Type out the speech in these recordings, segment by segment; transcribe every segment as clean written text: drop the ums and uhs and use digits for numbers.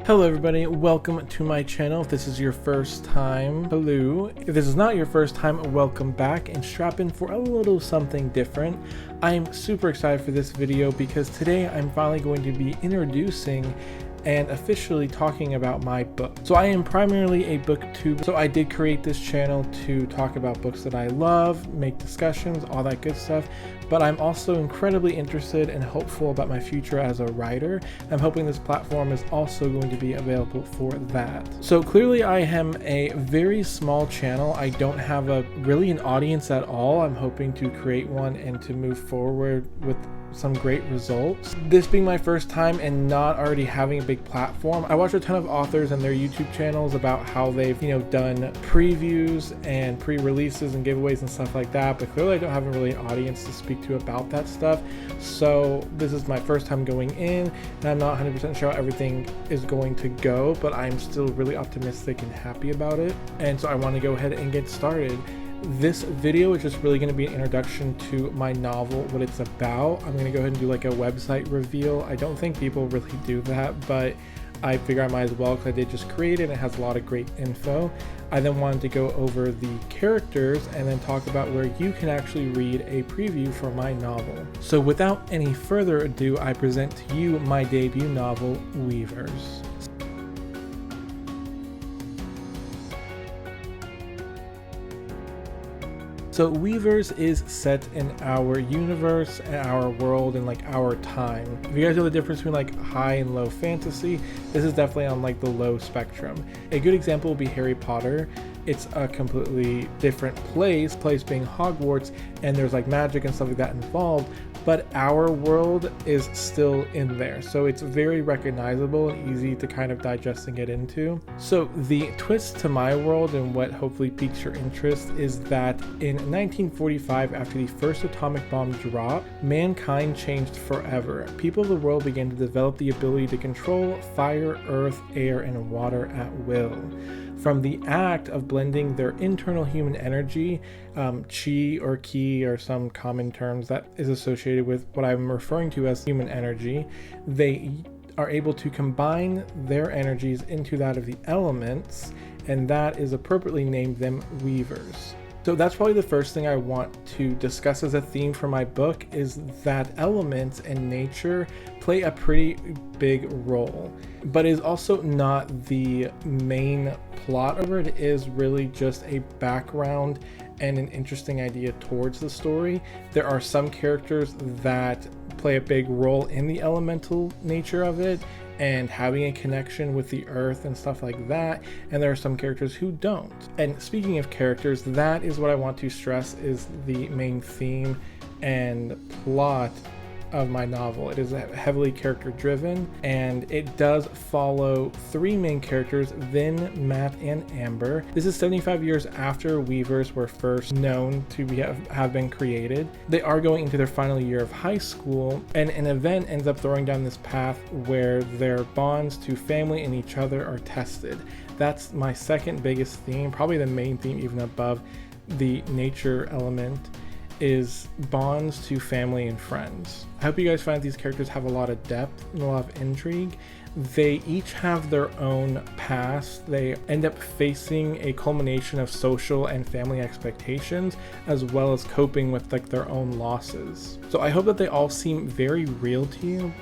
Hello everybody, welcome to my channel. If this is your first time, hello. If this is not your first time, welcome back and strap in for a little something different. I'm super excited for this video because today I'm finally going to be introducing and officially talking about my book. So I am primarily a booktuber, so I did create this channel to talk about books that I love, make discussions, all that good stuff, but I'm also incredibly interested and hopeful about my future as a writer. I'm hoping this platform is also going to be available for that. So clearly I am a very small channel. I don't have really an audience at all. I'm hoping to create one and to move forward with some great results. This being my first time and not already having a big platform, I watch a ton of authors and their YouTube channels about how they've, done previews and pre-releases and giveaways and stuff like that, but clearly I don't have really an audience to speak to about that stuff. So this is my first time going in and I'm not 100% sure how everything is going to go, but I'm still really optimistic and happy about it. And so I want to go ahead and get started. This video is just really going to be an introduction to my novel, what it's about. I'm going to go ahead and do like a website reveal. I don't think people really do that, but I figure I might as well because I did just create it and it has a lot of great info. I then wanted to go over the characters and then talk about where you can actually read a preview for my novel. So without any further ado, I present to you my debut novel, Weavers. So Weavers is set in our universe and our world and like our time. If you guys know the difference between like high and low fantasy, this is definitely on like the low spectrum. A good example would be Harry Potter. It's a completely different place being Hogwarts, and there's like magic and stuff like that involved, but our world is still in there. So it's very recognizable and easy to kind of digest and get into. So the twist to my world and what hopefully piques your interest is that in 1945, after the first atomic bomb dropped, mankind changed forever. People of the world began to develop the ability to control fire, earth, air, and water at will. From the act of blending their internal human energy, chi or ki are some common terms that is associated with what I'm referring to as human energy, they are able to combine their energies into that of the elements, and that is appropriately named them weavers. So that's probably the first thing I want to discuss as a theme for my book, is that elements and nature play a pretty big role, but is also not the main plot of it. It is really just a background and an interesting idea towards the story. There are some characters that play a big role in the elemental nature of it and having a connection with the earth and stuff like that, and there are some characters who don't. And speaking of characters, that is what I want to stress is the main theme and plot of my novel. It is heavily character driven, and it does follow three main characters, Vin, Matt, and Amber. This is 75 years after Weavers were first known to have been created. They are going into their final year of high school, and an event ends up throwing down this path where their bonds to family and each other are tested. That's my second biggest theme, probably the main theme even above the nature element, is bonds to family and friends. I hope you guys find these characters have a lot of depth and a lot of intrigue. They each have their own past. They end up facing a culmination of social and family expectations, as well as coping with like their own losses. So I hope that they all seem very real to you,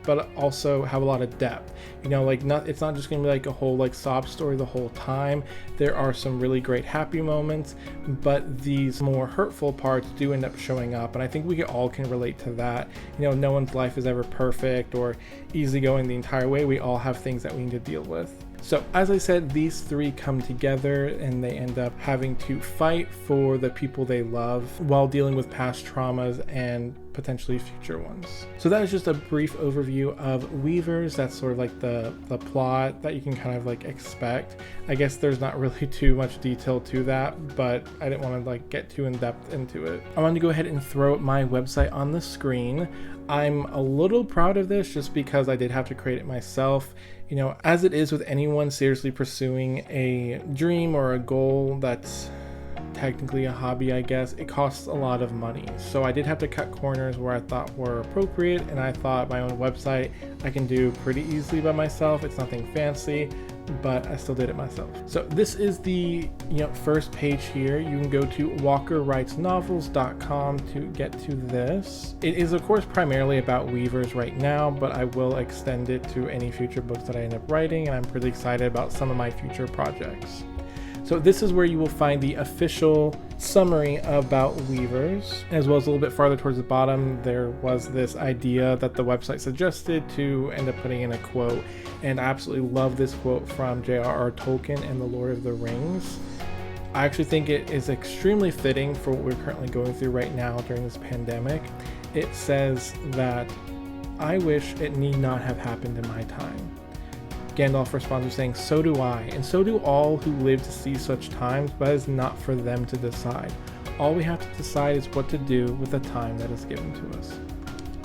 but also have a lot of depth. It's not just gonna be like a whole like sob story the whole time. There are some really great happy moments, but these more hurtful parts do end up showing up, and I think we all can relate to that. No one's life is ever perfect or easygoing the entire way. We all have things that we need to deal with. So as I said, these three come together and they end up having to fight for the people they love while dealing with past traumas and potentially future ones. So that is just a brief overview of Weavers. That's sort of like the plot that you can kind of like expect. I guess there's not really too much detail to that, but I didn't want to like get too in depth into it. I wanted to go ahead and throw my website on the screen. I'm a little proud of this just because I did have to create it myself. As it is with anyone seriously pursuing a dream or a goal that's technically a hobby, I guess, it costs a lot of money. So I did have to cut corners where I thought were appropriate, and I thought my own website I can do pretty easily by myself. It's nothing fancy, but I still did it myself. So this is the first page here. You can go to walkerwritesnovels.com to get to this. It is of course primarily about Weavers right now, but I will extend it to any future books that I end up writing, and I'm pretty excited about some of my future projects. So this is where you will find the official summary about Weavers, as well as a little bit farther towards the bottom there was this idea that the website suggested to end up putting in a quote, and I absolutely love this quote from J.R.R. Tolkien and The Lord of the Rings. I actually think it is extremely fitting for what we're currently going through right now during this pandemic. It says that, "I wish it need not have happened in my time." Gandalf responds with saying, "So do I, and so do all who live to see such times, but it is not for them to decide. All we have to decide is what to do with the time that is given to us."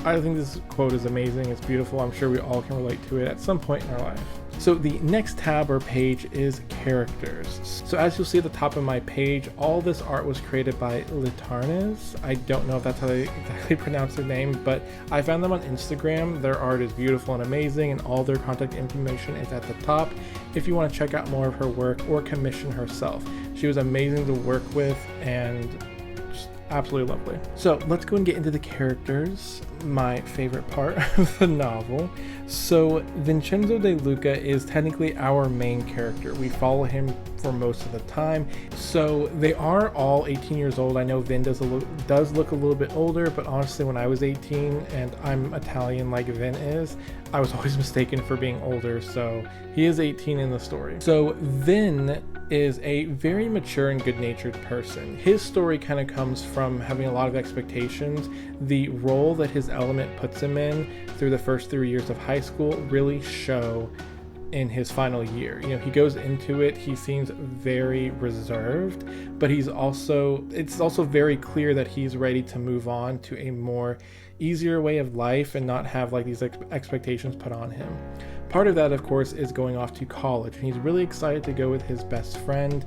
I think this quote is amazing. It's beautiful. I'm sure we all can relate to it at some point in our life. So the next tab or page is characters. So as you'll see at the top of my page, all this art was created by Litarnes. I don't know if that's how they exactly pronounce their name, but I found them on Instagram. Their art is beautiful and amazing, and all their contact information is at the top if you want to check out more of her work or commission herself. She was amazing to work with and just absolutely lovely. So let's go and get into the characters, my favorite part of the novel. So Vincenzo De Luca is technically our main character. We follow him for most of the time. So they are all 18 years old. I know Vin does look a little bit older, but honestly when I was 18 and I'm Italian like Vin is, I was always mistaken for being older, so he is 18 in the story. So Vin is a very mature and good-natured person. His story kind of comes from having a lot of expectations. The role that his element puts him in through the first 3 years of high school really show in his final year. He goes into it, he seems very reserved, but it's also very clear that he's ready to move on to a more easier way of life and not have like these expectations put on him. Part of that, of course, is going off to college, and he's really excited to go with his best friend,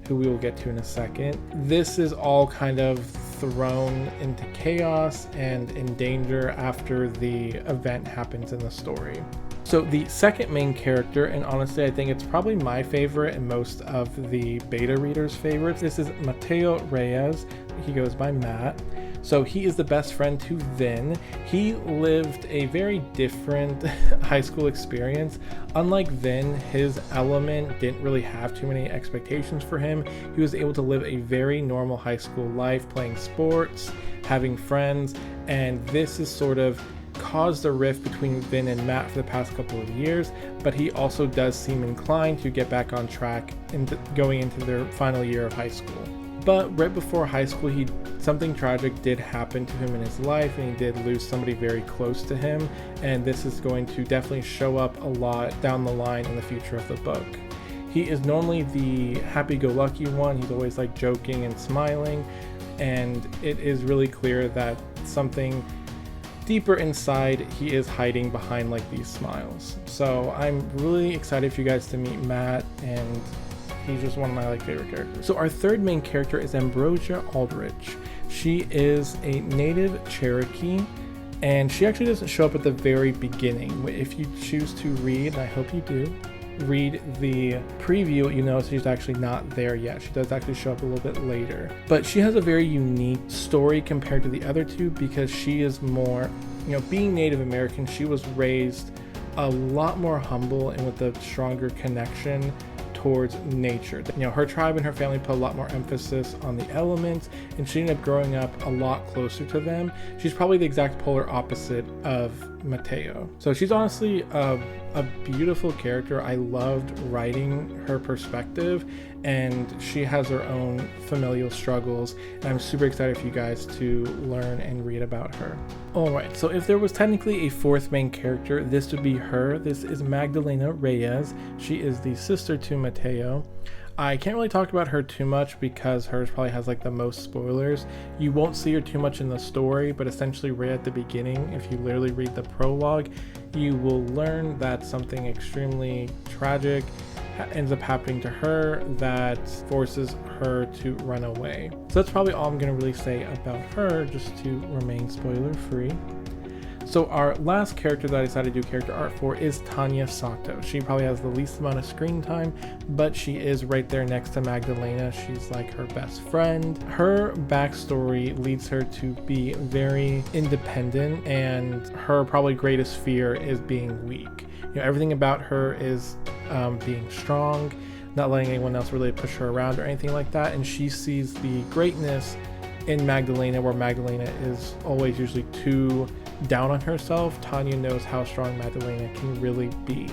who we will get to in a second. This is all kind of thrown into chaos and in danger after the event happens in the story. So the second main character, and honestly I think it's probably my favorite and most of the beta readers' favorites, this is Mateo Reyes. He goes by Matt. So he is the best friend to Vin. He lived a very different high school experience. Unlike Vin, his element didn't really have too many expectations for him. He was able to live a very normal high school life, playing sports, having friends, and this is sort of caused a rift between Vin and Matt for the past couple of years, but he also does seem inclined to get back on track going into their final year of high school. But right before high school, something tragic did happen to him in his life, and he did lose somebody very close to him, and this is going to definitely show up a lot down the line in the future of the book. He is normally the happy-go-lucky one. He's always like joking and smiling, and it is really clear that something deeper inside he is hiding behind like these smiles. So I'm really excited for you guys to meet Matt, and he's just one of my favorite characters. So our third main character is Ambrosia Aldrich. She is a native Cherokee, and she actually doesn't show up at the very beginning. If you choose to read, and I hope you do, read the preview, you know she's actually not there yet. She does actually show up a little bit later. But she has a very unique story compared to the other two because she is more, being Native American, she was raised a lot more humble and with a stronger connection towards nature. Her tribe and her family put a lot more emphasis on the elements, and she ended up growing up a lot closer to them. She's probably the exact polar opposite of Mateo. So she's honestly a beautiful character. I loved writing her perspective, and she has her own familial struggles, and I'm super excited for you guys to learn and read about her. Alright, so if there was technically a fourth main character, this would be her. This is Magdalena Reyes. She is the sister to Mateo. I can't really talk about her too much because hers probably has the most spoilers. You won't see her too much in the story, but essentially right at the beginning, if you literally read the prologue, you will learn that something extremely tragic ends up happening to her that forces her to run away. So that's probably all I'm going to really say about her, just to remain spoiler free. So our last character that I decided to do character art for is Tanya Sato. She probably has the least amount of screen time, but she is right there next to Magdalena. She's like her best friend. Her backstory leads her to be very independent, and her probably greatest fear is being weak. You know, everything about her is being strong, not letting anyone else really push her around or anything like that, and she sees the greatness in Magdalena, where Magdalena is always usually too down on herself. Tanya knows how strong Magdalena can really be.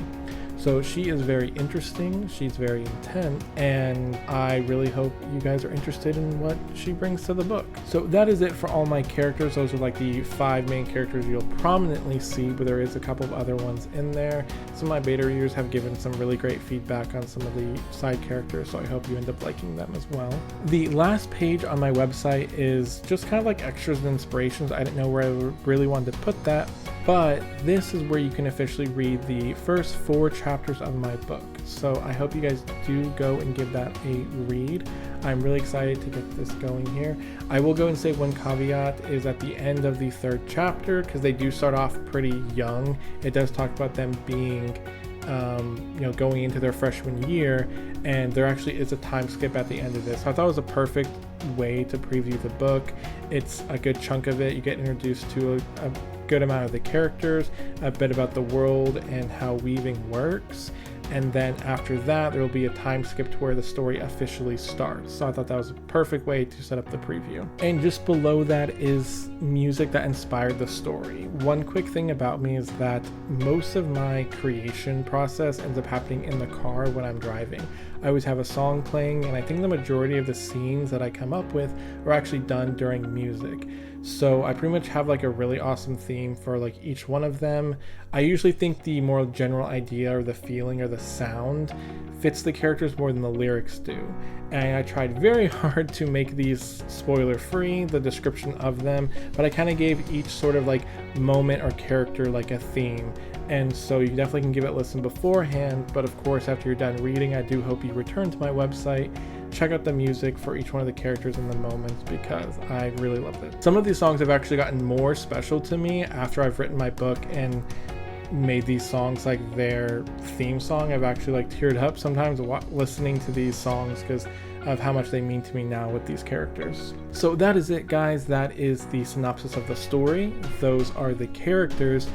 So she is very interesting, she's very intense, and I really hope you guys are interested in what she brings to the book. So that is it for all my characters. Those are like the 5 main characters you'll prominently see, but there is a couple of other ones in there. Some of my beta readers have given some really great feedback on some of the side characters, so I hope you end up liking them as well. The last page on my website is just kind of like extras and inspirations. I didn't know where I really wanted to put that, but this is where you can officially read the first 4 chapters of my book. So I hope you guys do go and give that a read. I'm really excited to get this going here. I will go and say one caveat is at the end of the 3rd chapter, because they do start off pretty young. It does talk about them being going into their freshman year, and there actually is a time skip at the end of this. So I thought it was a perfect way to preview the book. It's a good chunk of it. You get introduced to a good amount of the characters, a bit about the world and how weaving works, and then after that there will be a time skip to where the story officially starts. So I thought that was a perfect way to set up the preview. And just below that is music that inspired the story. One quick thing about me is that most of my creation process ends up happening in the car when I'm driving. I always have a song playing, and I think the majority of the scenes that I come up with are actually done during music. So I pretty much have like a really awesome theme for like each one of them. I usually think the more general idea or the feeling or the sound fits the characters more than the lyrics do. And I tried very hard to make these spoiler free, the description of them, but I kind of gave each sort of like moment or character like a theme. And so you definitely can give it a listen beforehand, but of course after you're done reading, I do hope you return to my website, check out the music for each one of the characters and the moments, because I really loved it. Some of these songs have actually gotten more special to me after I've written my book and made these songs like their theme song. I've actually like teared up sometimes listening to these songs because of how much they mean to me now with these characters. So that is it, guys. That is the synopsis of the story. Those are the characters.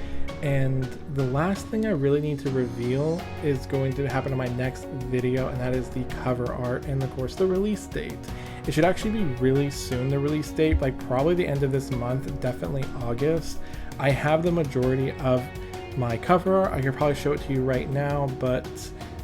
And the last thing I really need to reveal is going to happen in my next video, and that is the cover art and of course the release date. It should actually be really soon, the release date, like probably the end of this month, definitely August. I have the majority of my cover art. I could probably show it to you right now, but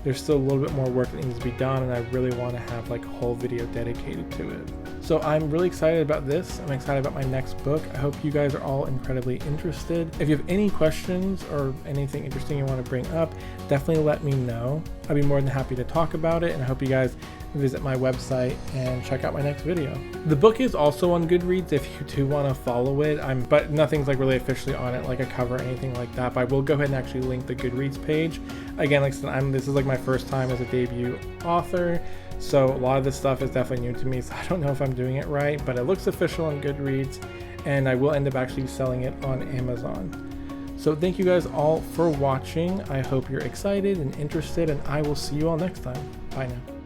there's still a little bit more work that needs to be done, and I really want to have like a whole video dedicated to it. So I'm really excited about this. I'm excited about my next book. I hope you guys are all incredibly interested. If you have any questions or anything interesting you want to bring up, definitely let me know. I'd be more than happy to talk about it, and I hope you guys visit my website and check out my next video. The book is also on Goodreads if you do want to follow it. But nothing's like really officially on it, like a cover or anything like that. But I will go ahead and actually link the Goodreads page. Again, like I said, this is like my first time as a debut author, so a lot of this stuff is definitely new to me. So I don't know if I'm doing it right, but it looks official on Goodreads, and I will end up actually selling it on Amazon. So thank you guys all for watching. I hope you're excited and interested, and I will see you all next time. Bye now.